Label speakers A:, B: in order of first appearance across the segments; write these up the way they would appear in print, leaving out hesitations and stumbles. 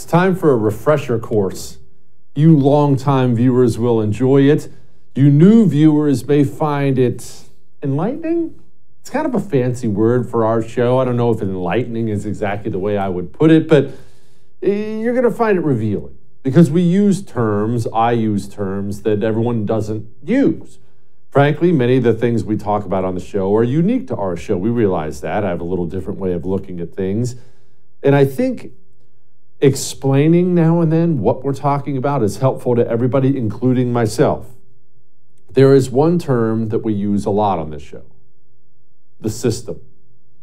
A: time for a refresher course. You longtime viewers will enjoy it. You new viewers may find it enlightening. It's kind of a fancy word for our show. I don't know if enlightening is exactly the way I would put it, but you're going to find it revealing because we use terms, I use terms that everyone doesn't use. Frankly, many of the things we talk about on the show are unique to our show. We realize that. I have a little different way of looking at things. And I think explaining now and then what we're talking about is helpful to everybody, including myself. There is one term that we use a lot on this show, the system.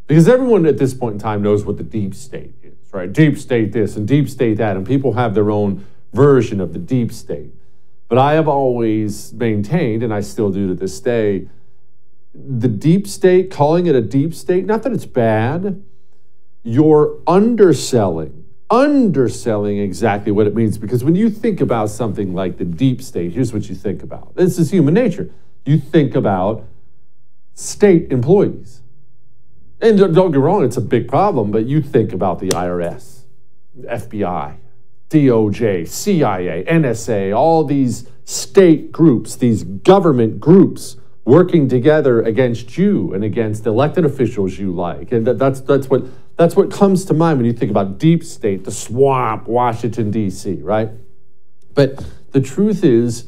A: Because everyone at this point in time knows what the deep state is, right? Deep state this and deep state that, and people have their own version of the deep state. But I have always maintained, and I still do to this day, the deep state, calling it a deep state, not that it's bad, you're underselling exactly what it means. Because when you think about something like the deep state, here's what you think about. This is human nature. You think about state employees. And don't get me wrong, it's a big problem, but you think about the IRS, FBI, DOJ, CIA, NSA, all these state groups, these government groups working together against you and against elected officials you like. And that's what comes to mind when you think about deep state, the swamp, Washington, D.C., right? But the truth is,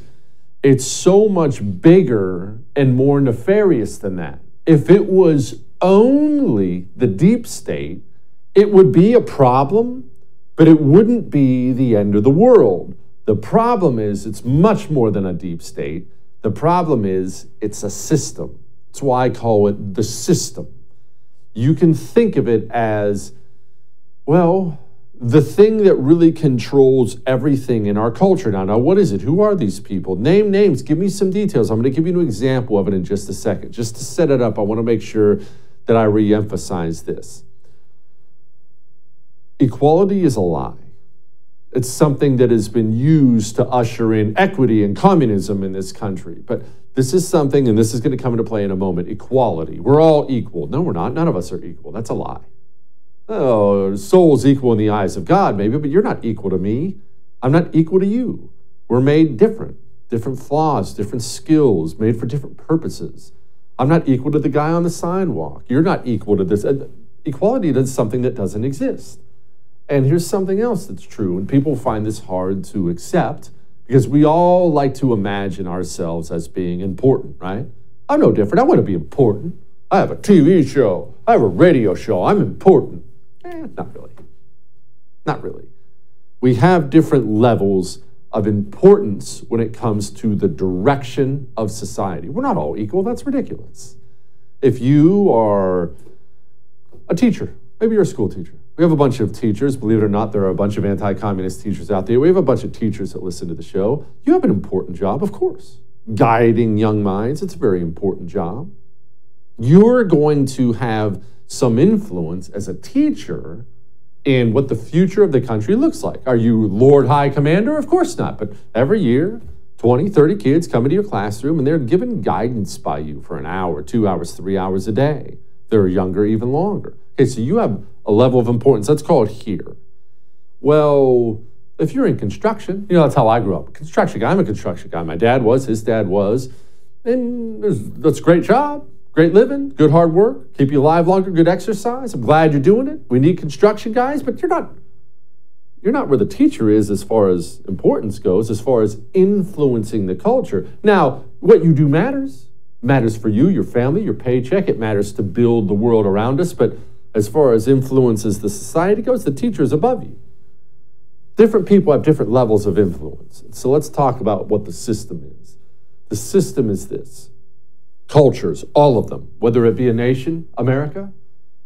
A: it's so much bigger and more nefarious than that. If it was only the deep state, it would be a problem, but it wouldn't be the end of the world. The problem is it's much more than a deep state. The problem is it's a system. That's why I call it the system. You can think of it as, well, the thing that really controls everything in our culture now. Now, what is it? Who are these people? Name names. Give me some details. I'm going to give you an example of it in just a second. Just to set it up, I want to make sure that I re-emphasize this. Equality is a lie. It's something that has been used to usher in equity and communism in this country. But this is something, and this is going to come into play in a moment, equality. We're all equal. No, we're not. None of us are equal. That's a lie. Oh, soul's equal in the eyes of God, maybe, but you're not equal to me. I'm not equal to you. We're made different flaws, different skills, made for different purposes. I'm not equal to the guy on the sidewalk. You're not equal to this. Equality is something that doesn't exist. And here's something else that's true, and people find this hard to accept because we all like to imagine ourselves as being important, right? I'm no different. I want to be important. I have a TV show. I have a radio show. I'm important. Not really. Not really. We have different levels of importance when it comes to the direction of society. We're not all equal. That's ridiculous. If you are a teacher, maybe you're a school teacher. We have a bunch of teachers. Believe it or not, there are a bunch of anti-communist teachers out there. We have a bunch of teachers that listen to the show. You have an important job, of course. Guiding young minds, it's a very important job. You're going to have some influence as a teacher in what the future of the country looks like. Are you Lord High Commander? Of course not. But every year, 20, 30 kids come into your classroom and they're given guidance by you for an hour, 2 hours, 3 hours a day. They're younger, even longer. Okay, so you have a level of importance. Let's call it here. Well, if you're in construction, that's how I grew up. Construction guy, I'm a construction guy. My dad was, his dad was. And that's a great job, great living, good hard work, keep you alive longer, good exercise. I'm glad you're doing it. We need construction guys, but you're not where the teacher is as far as importance goes, as far as influencing the culture. Now, what you do matters. Matters for you, your family, your paycheck. It matters to build the world around us. But as far as influences the society goes, the teacher is above you. Different people have different levels of influence. So let's talk about what the system is. The system is this. Cultures, all of them, whether it be a nation, America,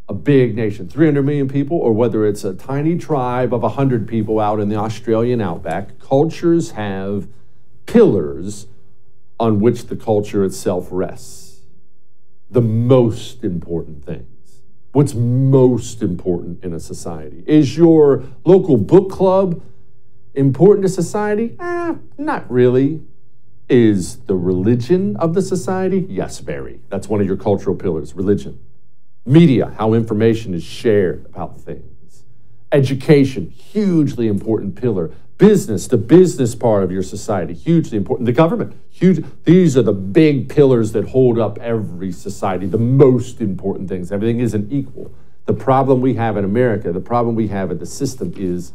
A: a big nation, 300 million people, or whether it's a tiny tribe of 100 people out in the Australian outback, cultures have pillars on which the culture itself rests. The most important things. What's most important in a society? Is your local book club important to society? Not really. Is the religion of the society? Yes, very. That's one of your cultural pillars, religion. Media, how information is shared about things. Education, hugely important pillar. Business, the business part of your society, hugely important. The government, huge. These are the big pillars that hold up every society, the most important things. Everything isn't equal. The problem we have in America, the problem we have in the system is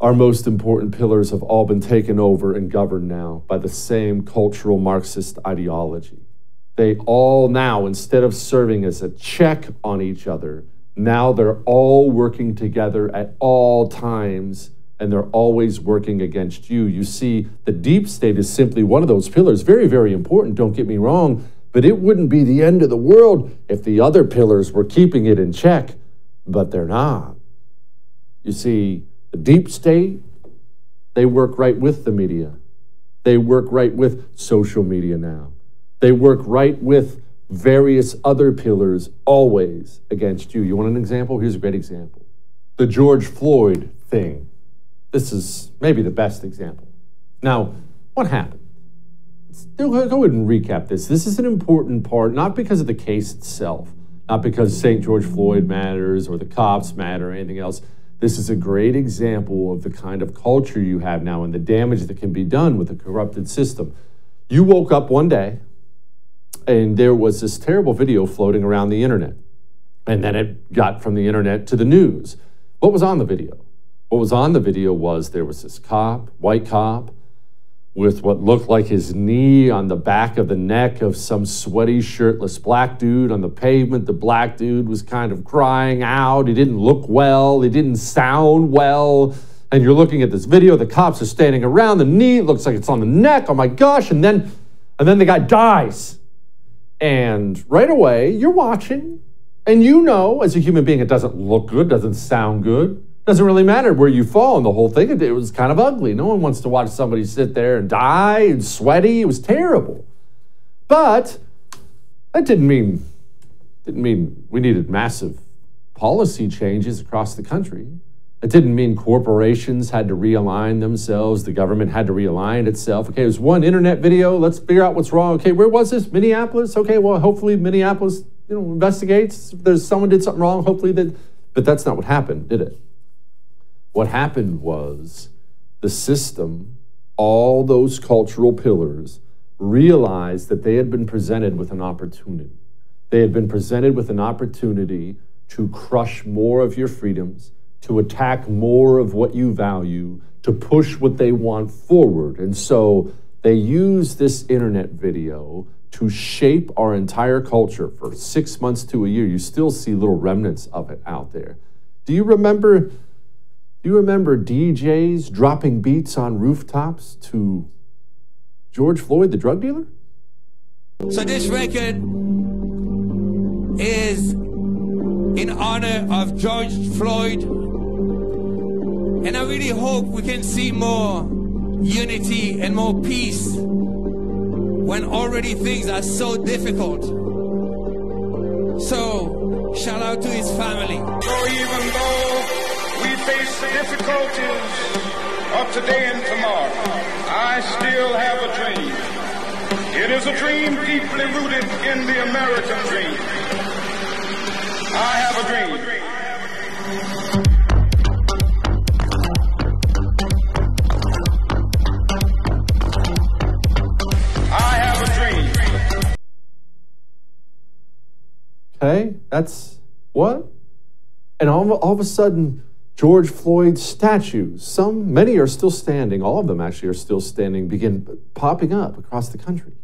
A: our most important pillars have all been taken over and governed now by the same cultural Marxist ideology. They all now, instead of serving as a check on each other, now they're all working together at all times, and they're always working against you. You see, the deep state is simply one of those pillars. Very, very important, don't get me wrong, but it wouldn't be the end of the world if the other pillars were keeping it in check, but they're not. You see, the deep state, they work right with the media. They work right with social media now. They work right with various other pillars, always against you. You want an example? Here's a great example. The George Floyd thing. This is maybe the best example. Now, what happened? Go ahead and recap this. This is an important part, not because of the case itself, not because St. George Floyd matters or the cops matter or anything else. This is a great example of the kind of culture you have now and the damage that can be done with a corrupted system. You woke up one day, and there was this terrible video floating around the internet. And then it got from the internet to the news. What was on the video? What was on the video was there was this cop, white cop, with what looked like his knee on the back of the neck of some sweaty, shirtless black dude on the pavement. The black dude was kind of crying out. He didn't look well. He didn't sound well. And you're looking at this video. The cops are standing around. The knee looks like it's on the neck. Oh, my gosh. And then the guy dies. And right away, you're watching, and you know, as a human being, it doesn't look good, doesn't sound good. Doesn't really matter where you fall in the whole thing. It was kind of ugly. No one wants to watch somebody sit there and die and sweaty. It was terrible. But that didn't mean we needed massive policy changes across the country. It didn't mean corporations had to realign themselves. The government had to realign itself. Okay, it was one internet video. Let's figure out what's wrong. Okay, where was this? Minneapolis? Okay, well, hopefully Minneapolis, investigates. If there's someone did something wrong, hopefully that. But that's not what happened, did it? What happened was the system, all those cultural pillars, realized that they had been presented with an opportunity. They had been presented with an opportunity to crush more of your freedoms, to attack more of what you value, to push what they want forward. And so they use this internet video to shape our entire culture for 6 months to a year. You still see little remnants of it out there. Do you remember DJs dropping beats on rooftops to George Floyd, the drug dealer?
B: So this record is in honor of George Floyd. And I really hope we can see more unity and more peace when already things are so difficult. So, shout out to his family.
C: So even though we face the difficulties of today and tomorrow, I still have a dream. It is a dream deeply rooted in the American dream. I have a dream.
A: Okay, that's what? And all of a sudden, George Floyd's statues, many are still standing, all of them actually are still standing, begin popping up across the country.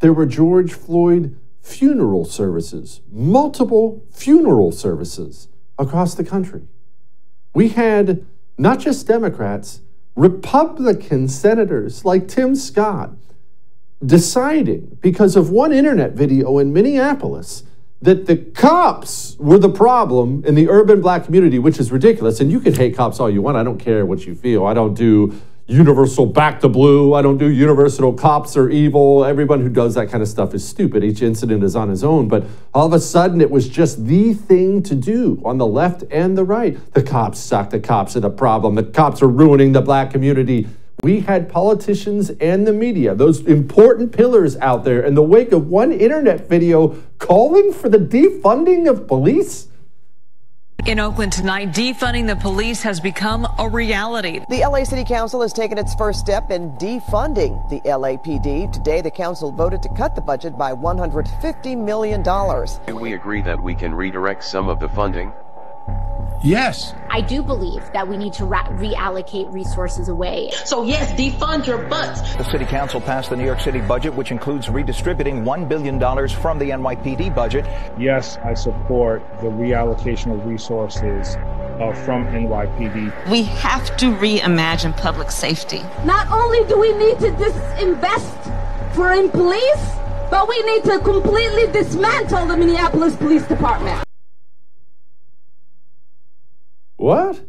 A: There were George Floyd funeral services, multiple funeral services across the country. We had not just Democrats, Republican senators like Tim Scott deciding, because of one internet video in Minneapolis, that the cops were the problem in the urban black community, which is ridiculous. And you can hate cops all you want. I don't care what you feel. I don't do universal back to blue. I don't do universal cops are evil. Everyone who does that kind of stuff is stupid. Each incident is on his own. But all of a sudden, it was just the thing to do on the left and the right. The cops suck. The cops are the problem. The cops are ruining the black community. We had politicians and the media, those important pillars out there, in the wake of one internet video calling for the defunding of police.
D: In Oakland tonight, defunding the police has become a reality.
E: The LA City Council has taken its first step in defunding the LAPD. Today, the council voted to cut the budget by $150 million.
F: Do we agree that we can redirect some of the funding?
G: Yes.
H: I do believe that we need to reallocate resources away.
I: So yes, defund your butts.
J: The city council passed the New York City budget, which includes redistributing $1 billion from the NYPD budget.
K: Yes, I support the reallocation of resources from NYPD.
I: We have to reimagine public safety.
L: Not only do we need to disinvest in police, but we need to completely dismantle the Minneapolis Police Department.
A: What?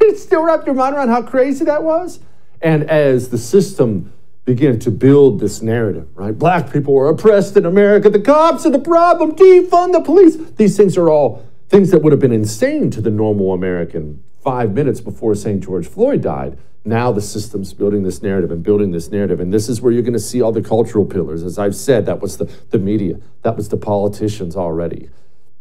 A: You still wrap your mind around how crazy that was? And as the system began to build this narrative, right? Black people were oppressed in America. The cops are the problem. Defund the police. These things are all things that would have been insane to the normal American 5 minutes before St. George Floyd died. Now the system's building this narrative and building this narrative. And this is where you're going to see all the cultural pillars. As I've said, that was the media. That was the politicians already.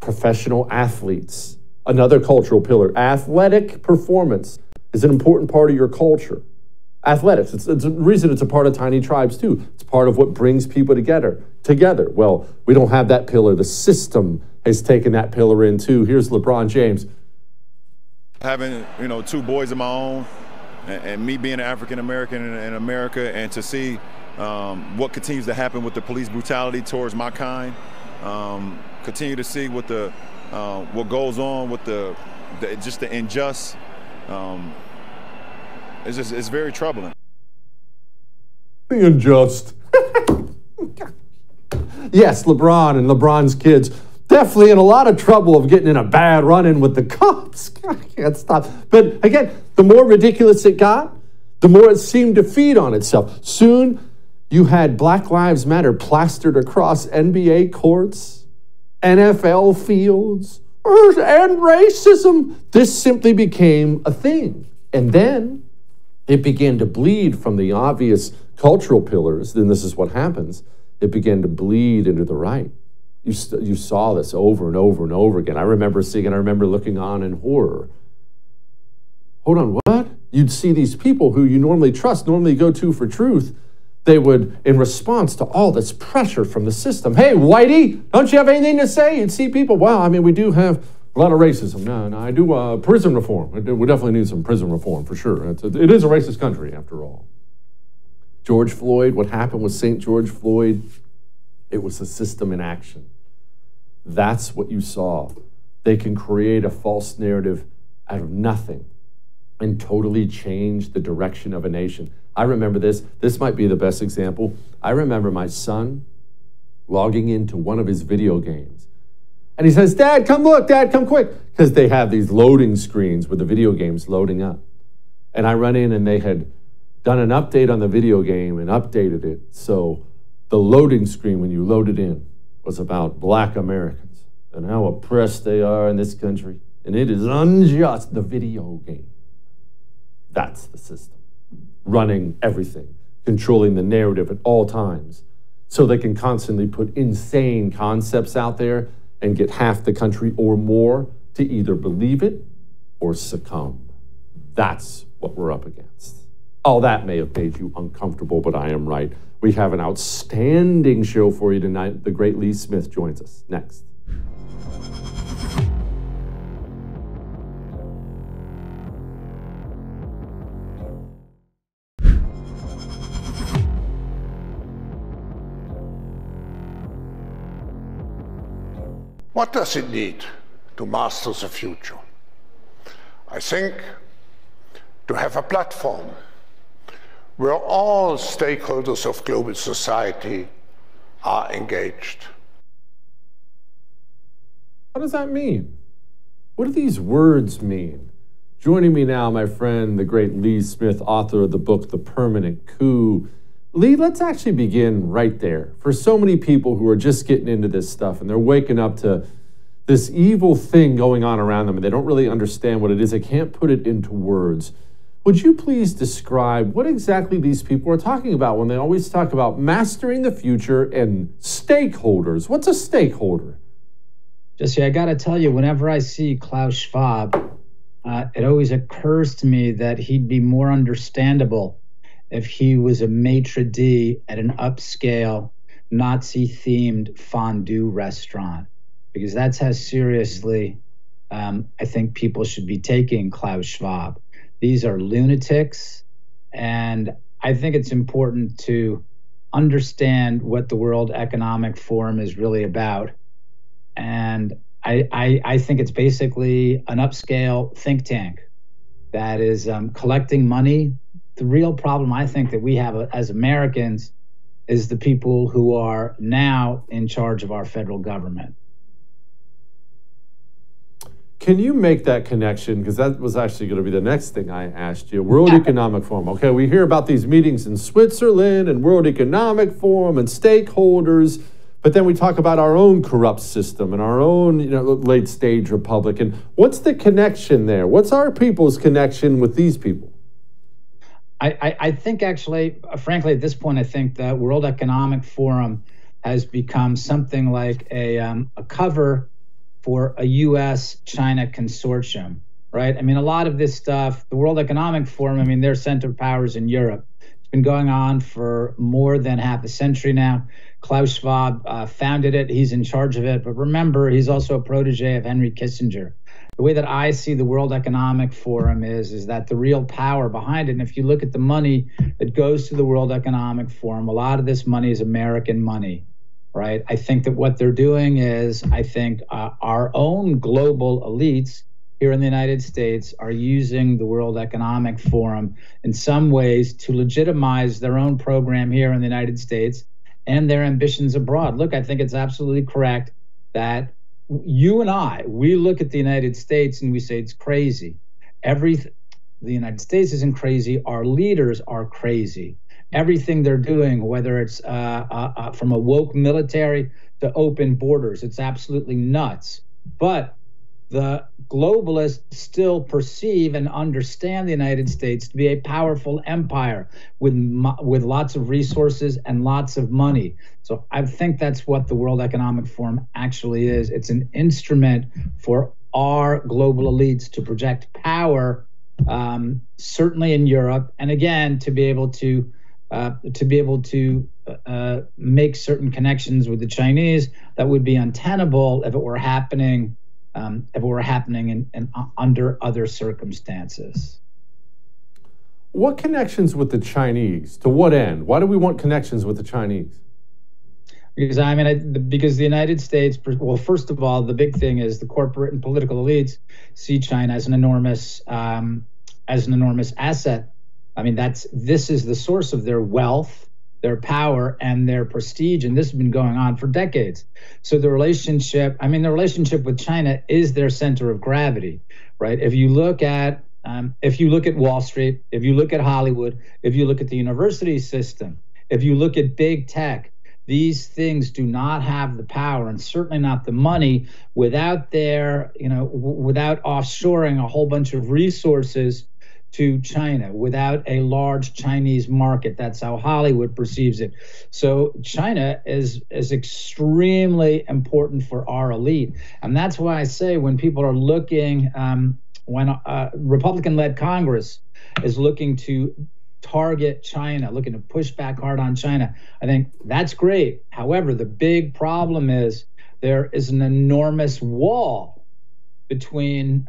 A: Professional athletes. Another cultural pillar, athletic performance is an important part of your culture. Athletics, it's a reason it's a part of tiny tribes too. It's part of what brings people together. Well, we don't have that pillar. The system has taken that pillar in too. Here's LeBron James.
M: Having, two boys of my own and me being an African-American in America, and to see what continues to happen with the police brutality towards my kind, continue to see what goes on with the unjust, it's very troubling.
A: The unjust. Yes, LeBron and LeBron's kids definitely in a lot of trouble of getting in a bad run-in with the cops. I can't stop. But again, the more ridiculous it got, the more it seemed to feed on itself. Soon, you had Black Lives Matter plastered across NBA courts, NFL fields, and racism. This simply became a thing. And then it began to bleed from the obvious cultural pillars. Then this is what happens. It began to bleed into the right. You saw this over and over and over again. I remember looking on in horror. Hold on, what? You'd see these people who you normally trust, normally go to for truth. They would, in response to all this pressure from the system, hey, Whitey, don't you have anything to say? You'd see people, well, we do have a lot of racism. No, I do prison reform. We definitely need some prison reform for sure. It is a racist country, after all. George Floyd, what happened with St. George Floyd, it was a system in action. That's what you saw. They can create a false narrative out of nothing and totally change the direction of a nation. I remember this. This might be the best example. I remember my son logging into one of his video games. And he says, Dad, come look. Dad, come quick. Because they have these loading screens with the video games loading up. And I run in and they had done an update on the video game and updated it. So the loading screen, when you load it in, was about Black Americans and how oppressed they are in this country. And it is unjust. The video game. That's the system. Running everything, controlling the narrative at all times, so they can constantly put insane concepts out there and get half the country or more to either believe it or succumb. That's what we're up against. Oh, that may have made you uncomfortable, but I am right. We have an outstanding show for you tonight. The great Lee Smith joins us next.
N: What does it need to master the future? I think to have a platform where all stakeholders of global society are engaged.
A: What does that mean? What do these words mean? Joining me now, my friend, the great Lee Smith, author of the book, The Permanent Coup. Lee, let's actually begin right there. For so many people who are just getting into this stuff and they're waking up to this evil thing going on around them and they don't really understand what it is, they can't put it into words. Would you please describe what exactly these people are talking about when they always talk about mastering the future and stakeholders? What's a stakeholder?
O: Jesse, I got to tell you, whenever I see Klaus Schwab, it always occurs to me that he'd be more understandable if he was a maitre d' at an upscale, Nazi-themed fondue restaurant, because that's how seriously I think people should be taking Klaus Schwab. These are lunatics, and I think it's important to understand what the World Economic Forum is really about. And I think it's basically an upscale think tank that is collecting money. The real problem I think that we have as Americans is the people who are now in charge of our federal government.
A: Can you make that connection? Because that was actually going to be the next thing I asked you. World Economic Forum. Okay, we hear about these meetings in Switzerland and World Economic Forum and stakeholders, but then we talk about our own corrupt system and our own, late stage republic. And what's the connection there? What's our people's connection with these people?
O: I think actually, frankly, at this point, I think the World Economic Forum has become something like a cover for a U.S.-China consortium, right? I mean, a lot of this stuff, the World Economic Forum, I mean, their center of powers in Europe. It's been going on for more than half a century now. Klaus Schwab founded it. He's in charge of it. But remember, he's also a protege of Henry Kissinger. The way that I see the World Economic Forum is that the real power behind it, and if you look at the money that goes to the World Economic Forum, a lot of this money is American money. Right. I think that what they're doing is, I think our own global elites here in the United States are using the World Economic Forum in some ways to legitimize their own program here in the United States and their ambitions abroad. Look, I think it's absolutely correct that you and I, we look at the United States and we say it's crazy. The United States isn't crazy. Our leaders are crazy. Everything they're doing, whether it's from a woke military to open borders, it's absolutely nuts. But the globalists still perceive and understand the United States to be a powerful empire with lots of resources and lots of money. So I think that's what the World Economic Forum actually is. It's an instrument for our global elites to project power, certainly in Europe, and again, to be able to make certain connections with the Chinese that would be untenable if it were happening in under other circumstances.
A: What connections with the Chinese? To what end? Why do we want connections with the Chinese?
O: Because because the United States, well, first of all, the big thing is the corporate and political elites see China as an enormous asset. I mean, this is the source of their wealth, their power, and their prestige, and this has been going on for decades. So the relationship with China is their center of gravity, right? If you look at Wall Street, if you look at Hollywood, if you look at the university system, if you look at big tech, these things do not have the power and certainly not the money without without offshoring a whole bunch of resources to China, without a large Chinese market. That's how Hollywood perceives it. So China is extremely important for our elite. And that's why I say when people are looking, when a Republican-led Congress is looking to target China, looking to push back hard on China, I think that's great. However, the big problem is there is an enormous wall between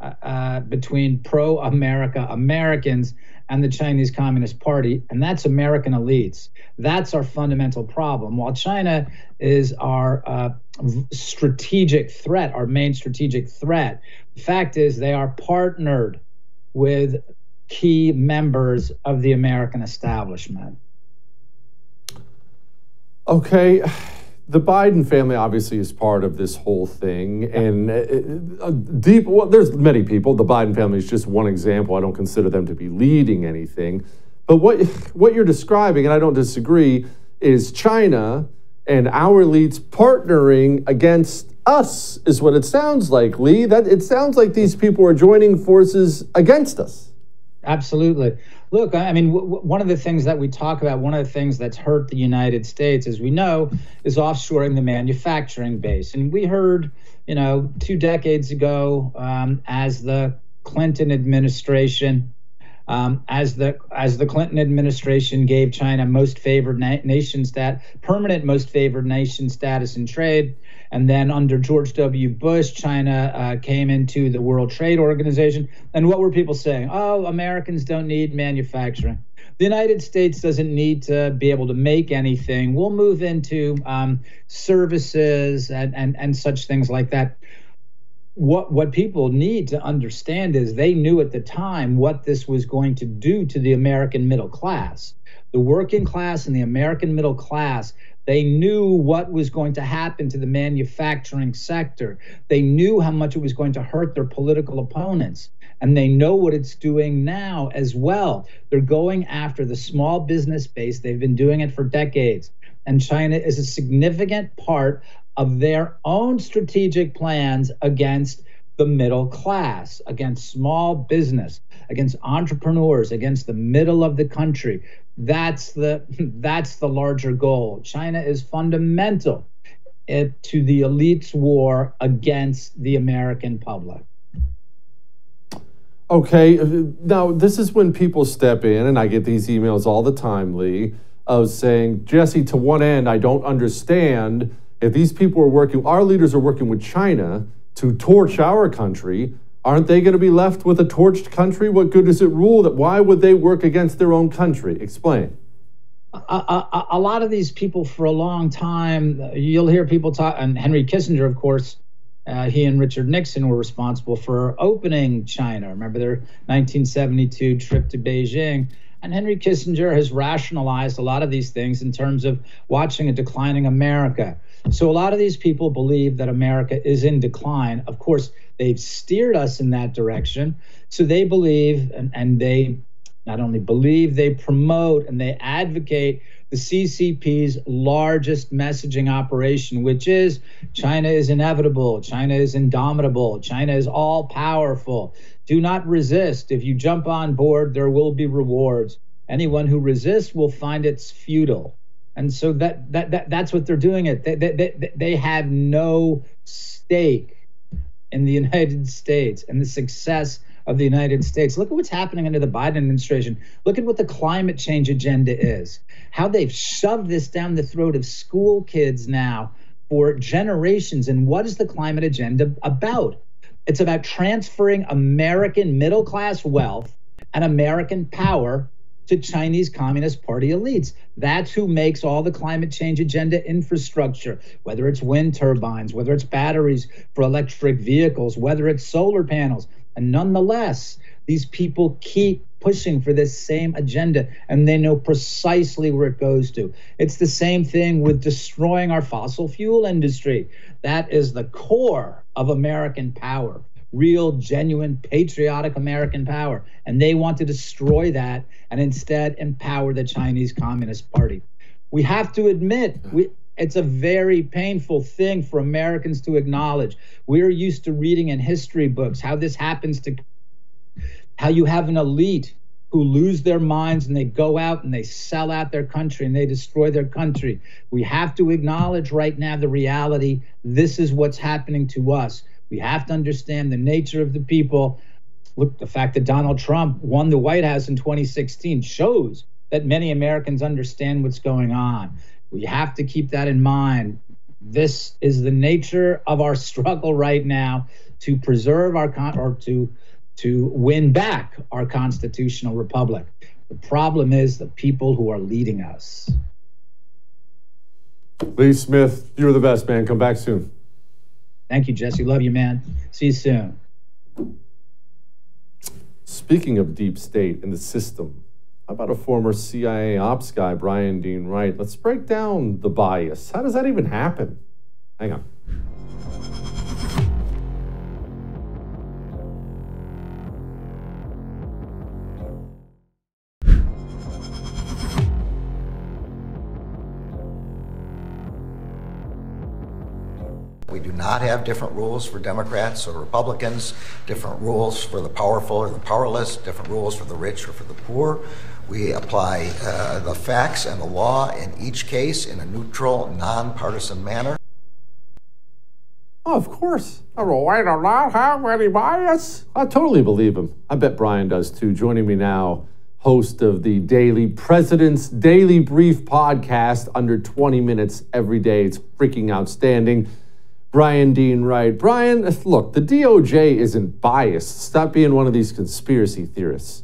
O: pro-America Americans and the Chinese Communist Party, and that's American elites. That's our fundamental problem. While China is our strategic threat, our main strategic threat, the fact is they are partnered with key members of the American establishment.
A: Okay. The Biden family obviously is part of this whole thing, and there's many people. The Biden family is just one example. I don't consider them to be leading anything. But what you're describing, and I don't disagree, is China and our elites partnering against us, is what it sounds like, Lee. That it sounds like these people are joining forces against us.
O: Absolutely. Look, I mean, one of the things that we talk about, one of the things that's hurt the United States, as we know, is offshoring the manufacturing base. And we heard, 2 decades ago, as the Clinton administration, as the Clinton administration gave China most favored nation status, permanent most favored nation status in trade. And then under George W. Bush, China came into the World Trade Organization. And what were people saying? Oh, Americans don't need manufacturing. The United States doesn't need to be able to make anything. We'll move into services and such things like that. What people need to understand is they knew at the time what this was going to do to the American middle class. The working class and the American middle class, they knew what was going to happen to the manufacturing sector. They knew how much it was going to hurt their political opponents. And they know what it's doing now as well. They're going after the small business base. They've been doing it for decades. And China is a significant part of their own strategic plans against the middle class, against small business, against entrepreneurs, against the middle of the country. That's the larger goal. China is fundamental to the elite's war against the American public.
A: Okay, now this is when people step in, and I get these emails all the time, Lee, of saying, Jesse, to one end, I don't understand if these people are working, our leaders are working with China to torch our country, aren't they going to be left with a torched country? What good does it rule that? Why would they work against their own country? Explain.
O: A lot of these people for a long time, you'll hear people talk, and Henry Kissinger, of course, he and Richard Nixon were responsible for opening China. Remember their 1972 trip to Beijing. And Henry Kissinger has rationalized a lot of these things in terms of watching a declining America. So a lot of these people believe that America is in decline. Of course, they've steered us in that direction. So they believe, and they not only believe, they promote and they advocate the CCP's largest messaging operation, which is China is inevitable, China is indomitable, China is all powerful. Do not resist. If you jump on board, there will be rewards. Anyone who resists will find it's futile. And so that's what they're doing. They have no stake in the United States and the success of the United States. Look at what's happening under the Biden administration. Look at what the climate change agenda is. How they've shoved this down the throat of school kids now for generations. And what is the climate agenda about? It's about transferring American middle-class wealth and American power to Chinese Communist Party elites. That's who makes all the climate change agenda infrastructure, whether it's wind turbines, whether it's batteries for electric vehicles, whether it's solar panels. And nonetheless, these people keep pushing for this same agenda, and they know precisely where it goes to. It's the same thing with destroying our fossil fuel industry. That is the core of American power, real, genuine, patriotic American power. And they want to destroy that and instead empower the Chinese Communist Party. We have to admit, it's a very painful thing for Americans to acknowledge. We're used to reading in history books how this happens to, how you have an elite who lose their minds and they go out and they sell out their country and they destroy their country. We have to acknowledge right now the reality. This is what's happening to us. We have to understand the nature of the people. Look, the fact that Donald Trump won the White House in 2016 shows that many Americans understand what's going on. We have to keep that in mind. This is the nature of our struggle right now to preserve our to win back our constitutional republic. The problem is the people who are leading us.
A: Lee Smith, you're the best, man. Come back soon.
O: Thank you, Jesse. Love you, man. See you soon.
A: Speaking of deep state and the system, how about a former CIA ops guy, Bryan Dean Wright? Let's break down the bias. How does that even happen? Hang on.
P: we do not have different rules for Democrats or Republicans, different rules for the powerful or the powerless, different rules for the rich or for the poor. We apply the facts and the law in each case in a neutral, nonpartisan manner.
A: Oh, of course. I don't have any bias. I totally believe him. I bet Bryan does too. Joining me now, host of the daily President's Daily Brief podcast, under 20 minutes every day. It's freaking outstanding. Bryan Dean Wright. Bryan, look, the DOJ isn't biased. Stop being one of these conspiracy theorists.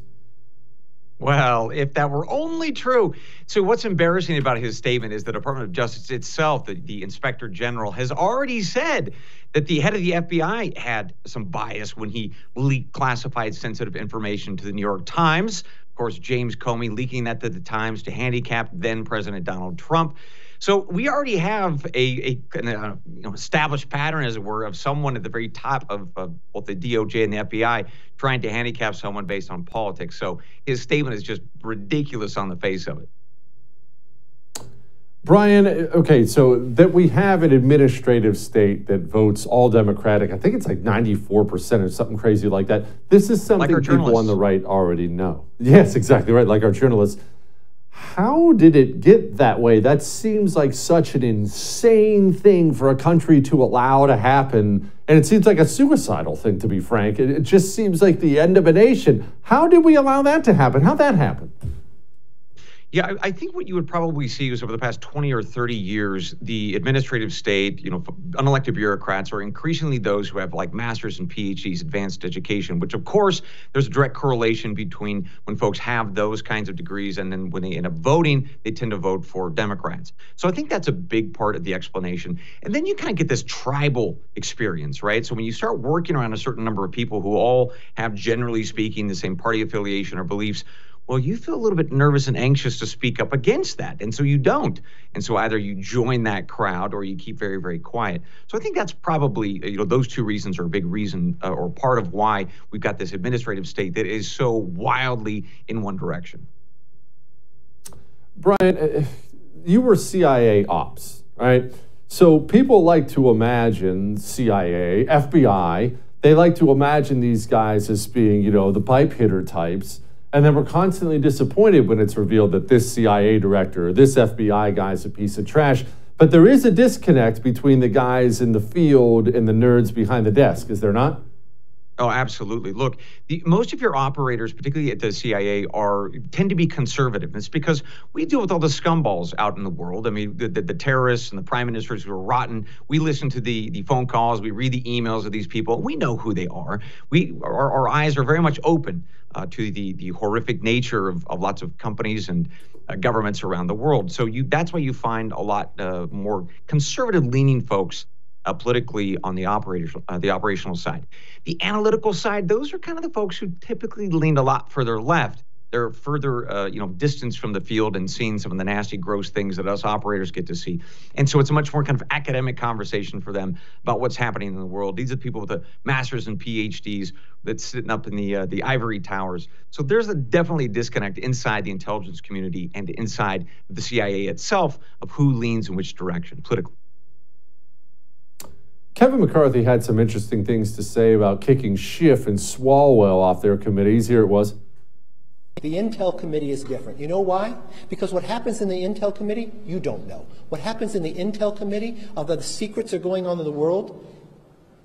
Q: Well, if that were only true. So what's embarrassing about his statement is the Department of Justice itself, the Inspector General, has already said that the head of the FBI had some bias when he leaked classified sensitive information to the New York Times. Of course, James Comey leaking that to the Times to handicap then President Donald Trump. So we already have a established pattern, as it were, of someone at the very top of both the DOJ and the FBI trying to handicap someone based on politics. So his statement is just ridiculous on the face of it.
A: Bryan, okay, so that we have an administrative state that votes all Democratic, I think it's like 94% or something crazy like that. This is something like people on the right already know. Yes, exactly right, like our journalists. How did it get that way? That seems like such an insane thing for a country to allow to happen. And it seems like a suicidal thing, to be frank. It just seems like the end of a nation. How did we allow that to happen? How'd that happen?
Q: Yeah, I think what you would probably see is over the past 20 or 30 years, the administrative state, unelected bureaucrats are increasingly those who have like masters and PhDs, advanced education, which of course there's a direct correlation between when folks have those kinds of degrees and then when they end up voting, they tend to vote for Democrats. So I think that's a big part of the explanation. And then you kind of get this tribal experience, right? So when you start working around a certain number of people who all have, generally speaking, the same party affiliation or beliefs, well, you feel a little bit nervous and anxious to speak up against that. And so you don't. And so either you join that crowd or you keep very, very quiet. So I think that's probably, those two reasons are a big reason or part of why we've got this administrative state that is so wildly in one direction.
A: Bryan, you were CIA ops, right? So people like to imagine CIA, FBI, they like to imagine these guys as being, the pipe hitter types. And then we're constantly disappointed when it's revealed that this CIA director or this FBI guy is a piece of trash. But there is a disconnect between the guys in the field and the nerds behind the desk, is there not?
Q: Oh, absolutely. Look, most of your operators, particularly at the CIA, tend to be conservative. It's because we deal with all the scumballs out in the world. I mean, the terrorists and the prime ministers who are rotten. We listen to the phone calls. We read the emails of these people. We know who they are. Our eyes are very much open to the horrific nature of lots of companies and governments around the world. So that's why you find a lot more conservative-leaning folks politically on the operational side. The analytical side, those are kind of the folks who typically lean a lot further left. They're further, distance from the field and seeing some of the nasty, gross things that us operators get to see. And so it's a much more kind of academic conversation for them about what's happening in the world. These are the people with the masters and PhDs that's sitting up in the ivory towers. So there's definitely a disconnect inside the intelligence community and inside the CIA itself of who leans in which direction politically.
A: Kevin McCarthy had some interesting things to say about kicking Schiff and Swalwell off their committees. Here it was.
R: The Intel Committee is different. You know why? Because what happens in the Intel Committee, you don't know. What happens in the Intel Committee, although the secrets are going on in the world,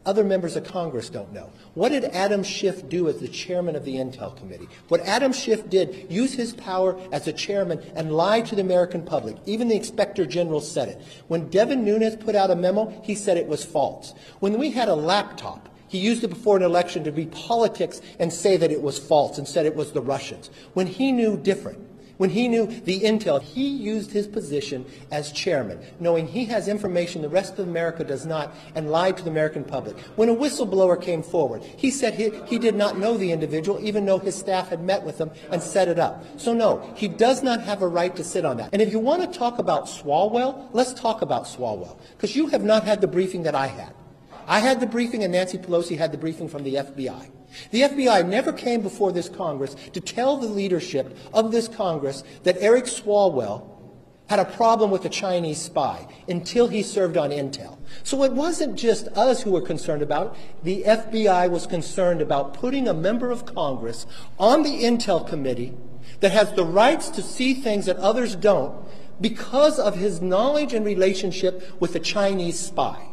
R: other members of Congress don't know. What did Adam Schiff do as the chairman of the Intel Committee? What Adam Schiff did, use his power as a chairman and lie to the American public. Even the Inspector General said it. When Devin Nunes put out a memo, he said it was false. When we had a laptop, he used it before an election to be politics and say that it was false and said it was the Russians. When he knew different, when he knew the intel, he used his position as chairman, knowing he has information the rest of America does not, and lied to the American public. When a whistleblower came forward, he said he did not know the individual, even though his staff had met with him and set it up. So no, he does not have a right to sit on that. And if you want to talk about Swalwell, let's talk about Swalwell, because you have not had the briefing that I had. I had the briefing and Nancy Pelosi had the briefing from the FBI. The FBI never came before this Congress to tell the leadership of this Congress that Eric Swalwell had a problem with a Chinese spy until he served on Intel. So it wasn't just us who were concerned about it. The FBI was concerned about putting a member of Congress on the Intel committee that has the rights to see things that others don't because of his knowledge and relationship with a Chinese spy.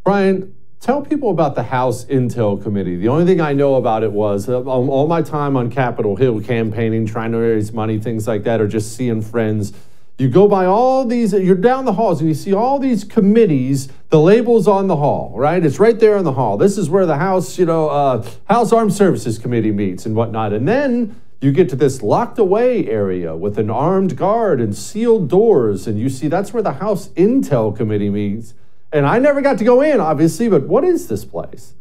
A: Bryan, tell people about the House Intel Committee. The only thing I know about it was all my time on Capitol Hill campaigning, trying to raise money, things like that, or just seeing friends. You go by all these, you're down the halls and you see all these committees, the labels on the hall, right? It's right there in the hall. This is where the House, House Armed Services Committee meets and whatnot. And then you get to this locked away area with an armed guard and sealed doors. And you see that's where the House Intel Committee meets. And I never got to go in, obviously, but what is this place?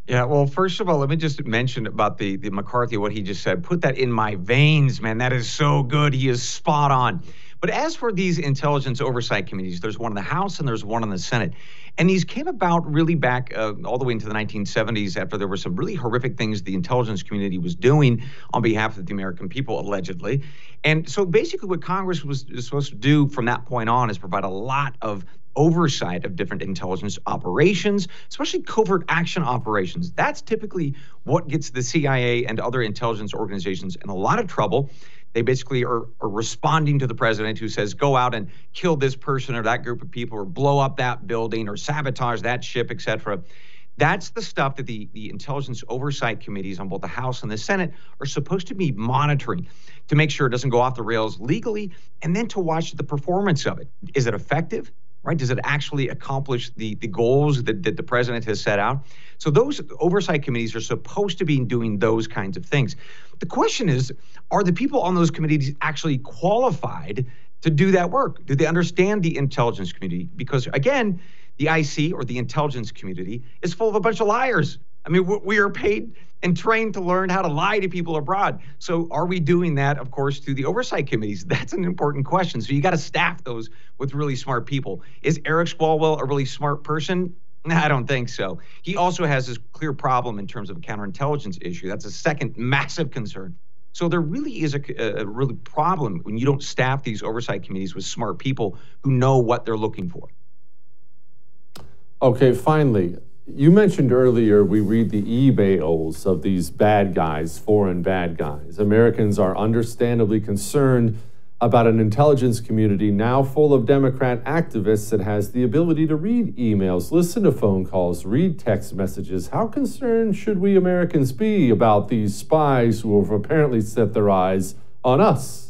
Q: Yeah, well, first of all, let me just mention about the McCarthy, what he just said. Put that in my veins, man. That is so good. He is spot on. But as for these intelligence oversight committees, there's one in the House and there's one in the Senate. And these came about really back all the way into the 1970s after there were some really horrific things the intelligence community was doing on behalf of the American people, allegedly. And so basically what Congress was supposed to do from that point on is provide a lot of oversight of different intelligence operations, especially covert action operations. That's typically what gets the CIA and other intelligence organizations in a lot of trouble. They basically are responding to the president who says, go out and kill this person or that group of people or blow up that building or sabotage that ship, etc. That's the stuff that the intelligence oversight committees on both the House and the Senate are supposed to be monitoring to make sure it doesn't go off the rails legally and then to watch the performance of it. Is it effective? Right? Does it actually accomplish the goals that the president has set out? So those oversight committees are supposed to be doing those kinds of things. The question is, are the people on those committees actually qualified to do that work? Do they understand the intelligence community? Because again, the IC or the intelligence community is full of a bunch of liars. I mean, we are paid and trained to learn how to lie to people abroad. So are we doing that, of course, through the oversight committees? That's an important question. So you got to staff those with really smart people. Is Eric Swalwell a really smart person? Nah, I don't think so. He also has this clear problem in terms of a counterintelligence issue. That's a second massive concern. So there really is a really problem when you don't staff these oversight committees with smart people who know what they're looking for.
A: Okay, finally, you mentioned earlier we read the emails of these bad guys, foreign bad guys. Americans are understandably concerned about an intelligence community now full of Democrat activists that has the ability to read emails, listen to phone calls, read text messages. How concerned should we Americans be about these spies who have apparently set their eyes on us?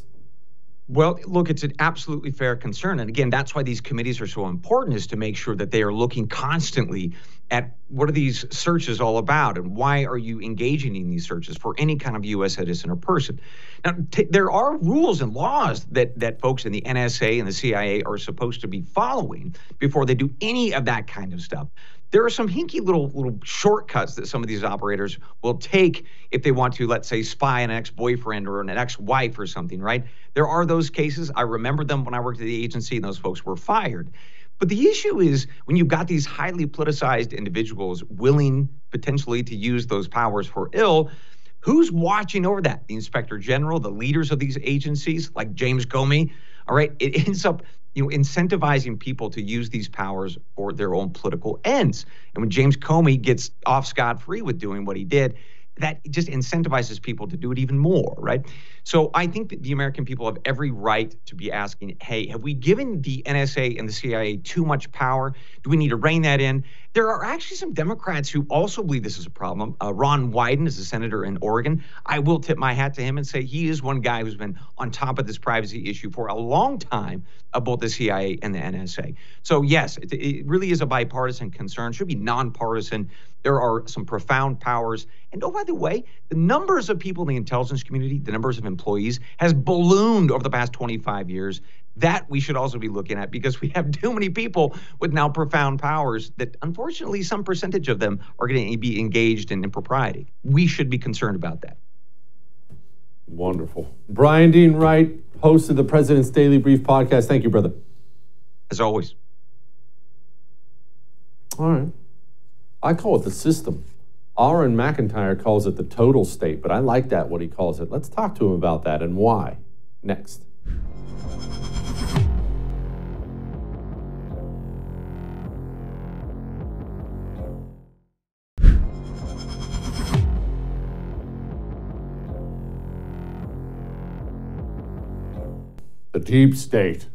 Q: Well, look, it's an absolutely fair concern. And again, that's why these committees are so important, is to make sure that they are looking constantly at what are these searches all about and why are you engaging in these searches for any kind of U.S. citizen or person. Now, there are rules and laws that folks in the NSA and the CIA are supposed to be following before they do any of that kind of stuff. There are some hinky little shortcuts that some of these operators will take if they want to, let's say, spy on an ex-boyfriend or an ex-wife or something, right? There are those cases. I remember them when I worked at the agency and those folks were fired. But the issue is when you've got these highly politicized individuals willing potentially to use those powers for ill, who's watching over that? The inspector general, the leaders of these agencies, like James Comey, all right? It ends up incentivizing people to use these powers for their own political ends. And when James Comey gets off scot-free with doing what he did, that just incentivizes people to do it even more, right? So I think that the American people have every right to be asking, hey, have we given the NSA and the CIA too much power? Do we need to rein that in? There are actually some Democrats who also believe this is a problem. Ron Wyden is a senator in Oregon. I will tip my hat to him and say he is one guy who's been on top of this privacy issue for a long time of both the CIA and the NSA. So yes, it really is a bipartisan concern. It should be nonpartisan. There are some profound powers. And oh, by the way, the numbers of people in the intelligence community, the numbers of employees, has ballooned over the past 25 years. That we should also be looking at because we have too many people with now profound powers that unfortunately some percentage of them are going to be engaged in impropriety. We should be concerned about that.
A: Wonderful. Bryan Dean Wright, host of the President's Daily Brief podcast. Thank you, brother.
Q: As always.
A: All right. I call it the system. Auron MacIntyre calls it the total state, but I like that, what he calls it. Let's talk to him about that and why. Next. The deep state,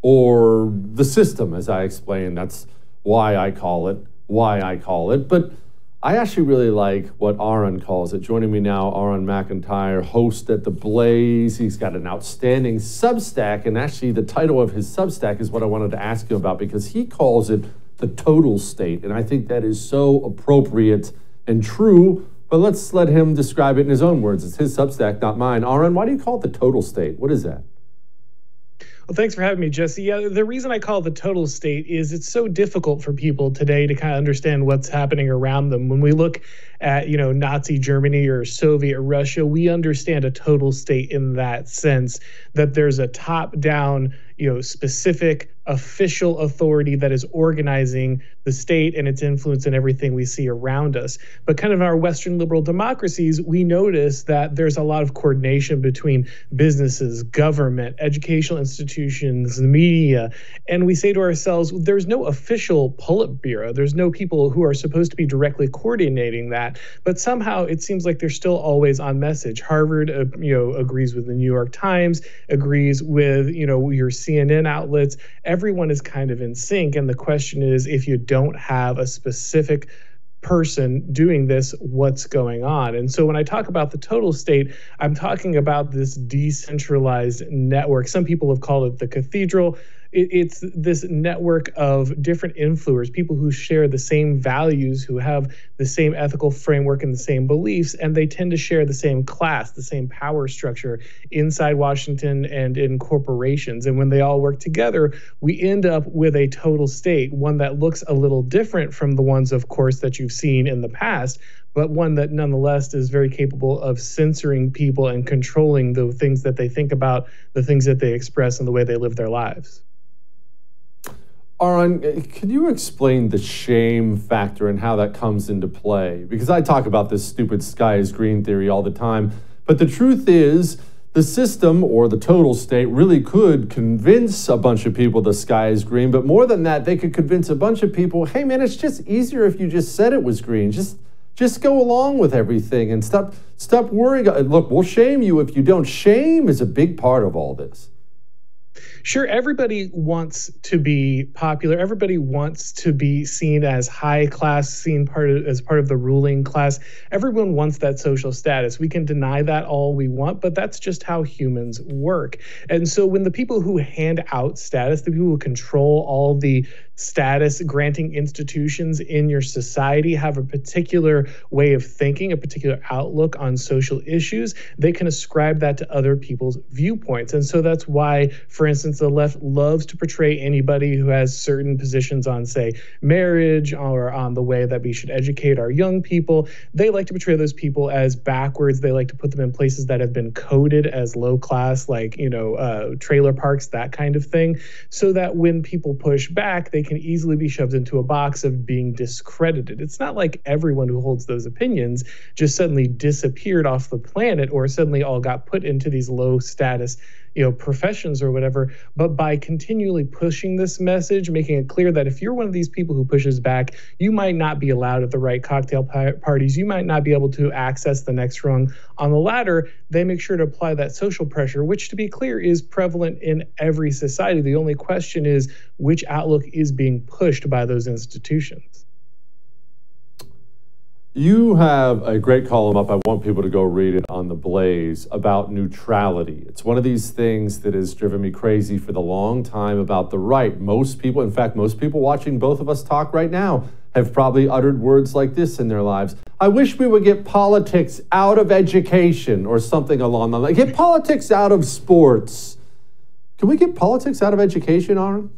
A: or the system, as I explained. That's why I call it But I actually really like what Auron calls it. Joining me now, Auron MacIntyre, host at The Blaze. He's got an outstanding Substack, and actually the title of his Substack is what I wanted to ask you about, because he calls it the total state, and I think that is so appropriate and true. But let's let him describe it in his own words. It's his Substack, not mine. Auron, why do you call it the total state? What is that?
S: Well, thanks for having me, Jesse. Yeah, the reason I call it the total state is it's so difficult for people today to kind of understand what's happening around them. When we look at, Nazi Germany or Soviet Russia, we understand a total state in that sense, that there's a top-down, specific official authority that is organizing the state and its influence in everything we see around us. But kind of in our Western liberal democracies, we notice that there's a lot of coordination between businesses, government, educational institutions, the media, and we say to ourselves, there's no official Politburo. There's no people who are supposed to be directly coordinating that, but somehow it seems like they're still always on message. Harvard, agrees with the New York Times, agrees with, your CNN outlets. Everyone is kind of in sync. And the question is, if you don't have a specific person doing this, what's going on? And so when I talk about the total state, I'm talking about this decentralized network. Some people have called it the cathedral. It's this network of different influencers, people who share the same values, who have the same ethical framework and the same beliefs, and they tend to share the same class, the same power structure inside Washington and in corporations. And when they all work together, we end up with a total state, one that looks a little different from the ones, of course, that you've seen in the past, but one that nonetheless is very capable of censoring people and controlling the things that they think about, the things that they express, and the way they live their lives.
A: Auron, could you explain the shame factor and how that comes into play? Because I talk about this stupid sky is green theory all the time, but the truth is the system, or the total state, really could convince a bunch of people the sky is green, but more than that, they could convince a bunch of people, hey man, it's just easier if you just said it was green. Just go along with everything and stop worrying. Look, we'll shame you if you don't. Shame is a big part of all this.
S: Sure, everybody wants to be popular. Everybody wants to be seen as high class, seen as part of the ruling class. Everyone wants that social status. We can deny that all we want, but that's just how humans work. And so when the people who hand out status, the people who control all the status granting institutions in your society have a particular way of thinking, a particular outlook on social issues, they can ascribe that to other people's viewpoints. And so that's why, for instance, the left loves to portray anybody who has certain positions on, say, marriage or on the way that we should educate our young people. They like to portray those people as backwards. They like to put them in places that have been coded as low class, like, trailer parks, that kind of thing, so that when people push back, they can easily be shoved into a box of being discredited. It's not like everyone who holds those opinions just suddenly disappeared off the planet or suddenly all got put into these low status professions or whatever, but by continually pushing this message, making it clear that if you're one of these people who pushes back, you might not be allowed at the right cocktail parties, you might not be able to access the next rung on the ladder. They make sure to apply that social pressure, which, to be clear, is prevalent in every society. The only question is which outlook is being pushed by those institutions.
A: You have a great column up. I want people to go read it on The Blaze about neutrality. It's one of these things that has driven me crazy for the long time about the right. Most people, in fact, most people watching both of us talk right now have probably uttered words like this in their lives. I wish we would get politics out of education or something along the line. Get politics out of sports. Can we get politics out of education, Auron?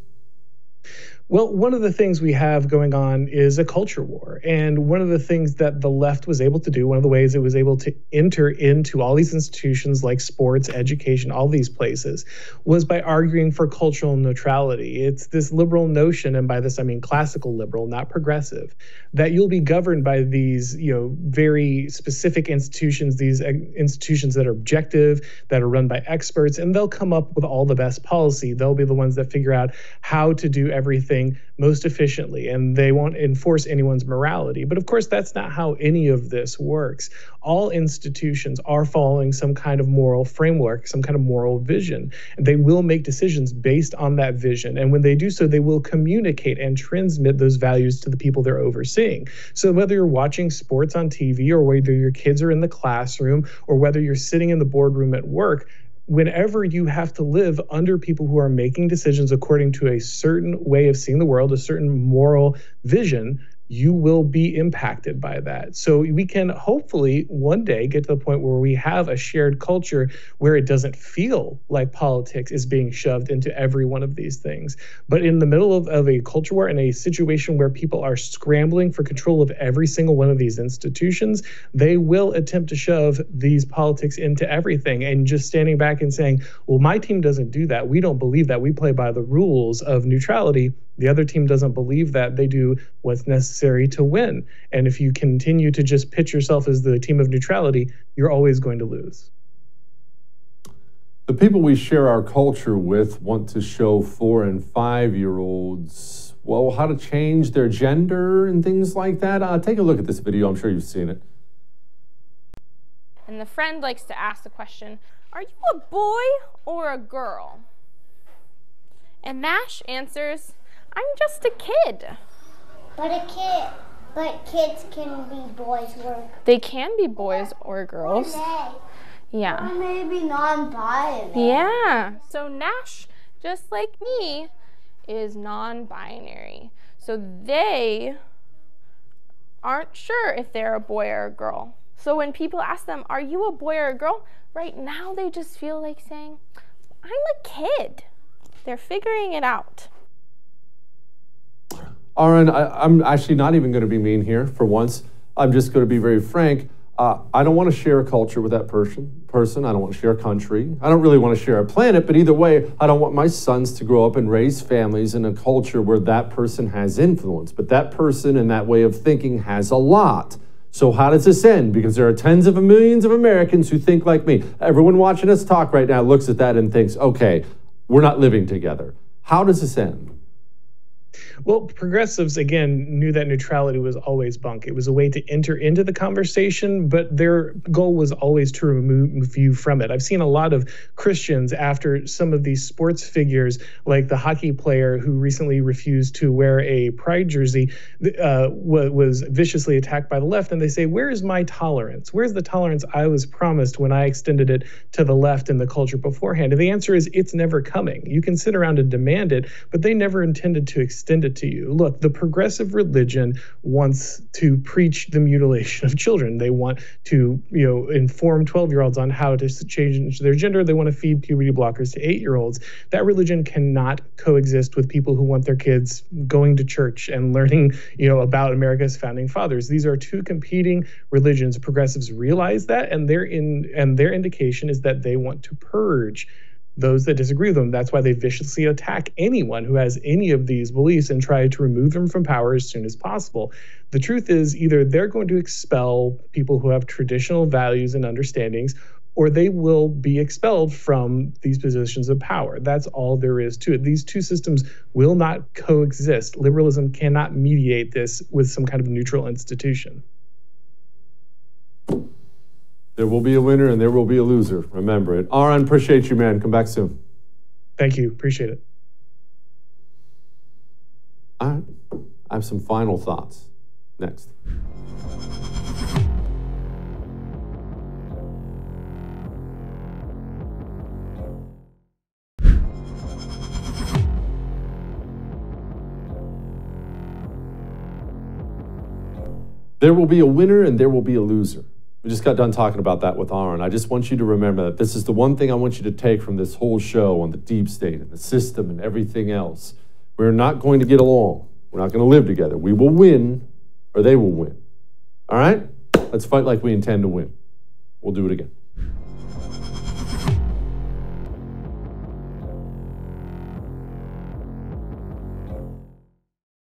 S: Well, one of the things we have going on is a culture war. And one of the things that the left was able to do, one of the ways it was able to enter into all these institutions like sports, education, all these places, was by arguing for cultural neutrality. It's this liberal notion, and by this I mean classical liberal, not progressive, that you'll be governed by these, very specific institutions, these institutions that are objective, that are run by experts, and they'll come up with all the best policy. They'll be the ones that figure out how to do everything most efficiently, and they won't enforce anyone's morality. But of course, that's not how any of this works. All institutions are following some kind of moral framework, some kind of moral vision, and they will make decisions based on that vision. And when they do so, they will communicate and transmit those values to the people they're overseeing. So whether you're watching sports on TV, or whether your kids are in the classroom, or whether you're sitting in the boardroom at work, whenever you have to live under people who are making decisions according to a certain way of seeing the world, a certain moral vision, you will be impacted by that. So we can hopefully one day get to the point where we have a shared culture where it doesn't feel like politics is being shoved into every one of these things. But in the middle of a culture war, in a situation where people are scrambling for control of every single one of these institutions, they will attempt to shove these politics into everything. And just standing back and saying, well, my team doesn't do that. We don't believe that. We play by the rules of neutrality. The other team doesn't believe that. They do what's necessary to win. And if you continue to just pitch yourself as the team of neutrality, you're always going to lose.
A: The people we share our culture with want to show 4- and 5-year-olds, well, how to change their gender and things like that. Take a look at this video. I'm sure you've seen it.
T: And the friend likes to ask the question, are you a boy or a girl? And Nash answers, I'm just a kid.
U: But kids can be boys or...
T: They can be boys or girls. Yeah.
U: Or maybe non-binary.
T: Yeah. So Nash, just like me, is non-binary. So they aren't sure if they're a boy or a girl. So when people ask them, are you a boy or a girl? Right now they just feel like saying, I'm a kid. They're figuring it out.
A: Auron, I'm actually not even going to be mean here for once. I'm just going to be very frank. I don't want to share a culture with that person. I don't want to share a country. I don't really want to share a planet, but either way, I don't want my sons to grow up and raise families in a culture where that person has influence. But that person and that way of thinking has a lot. So how does this end? Because there are tens of millions of Americans who think like me. Everyone watching us talk right now looks at that and thinks, okay, we're not living together. How does this end?
S: Well, progressives, again, knew that neutrality was always bunk. It was a way to enter into the conversation, but their goal was always to remove you from it. I've seen a lot of Christians after some of these sports figures, like the hockey player who recently refused to wear a pride jersey, was viciously attacked by the left, and they say, where is my tolerance? Where's the tolerance I was promised when I extended it to the left in the culture beforehand? And the answer is, it's never coming. You can sit around and demand it, but they never intended to extend it to you. Look, the progressive religion wants to preach the mutilation of children. They want to, inform 12-year-olds on how to change their gender. They want to feed puberty blockers to 8-year-olds. That religion cannot coexist with people who want their kids going to church and learning, about America's founding fathers. These are two competing religions. Progressives realize that, and their indication is that they want to purge those that disagree with them. That's why they viciously attack anyone who has any of these beliefs and try to remove them from power as soon as possible. The truth is, either they're going to expel people who have traditional values and understandings, or they will be expelled from these positions of power. That's all there is to it. These two systems will not coexist. Liberalism cannot mediate this with some kind of neutral institution.
A: There will be a winner and there will be a loser. Remember it. Auron, appreciate you, man. Come back soon.
S: Thank you. Appreciate it.
A: All right. I have some final thoughts. Next. There will be a winner and there will be a loser. We just got done talking about that with Auron. I just want you to remember that this is the one thing I want you to take from this whole show on the deep state and the system and everything else. We're not going to get along. We're not going to live together. We will win or they will win. All right? Let's fight like we intend to win. We'll do it again.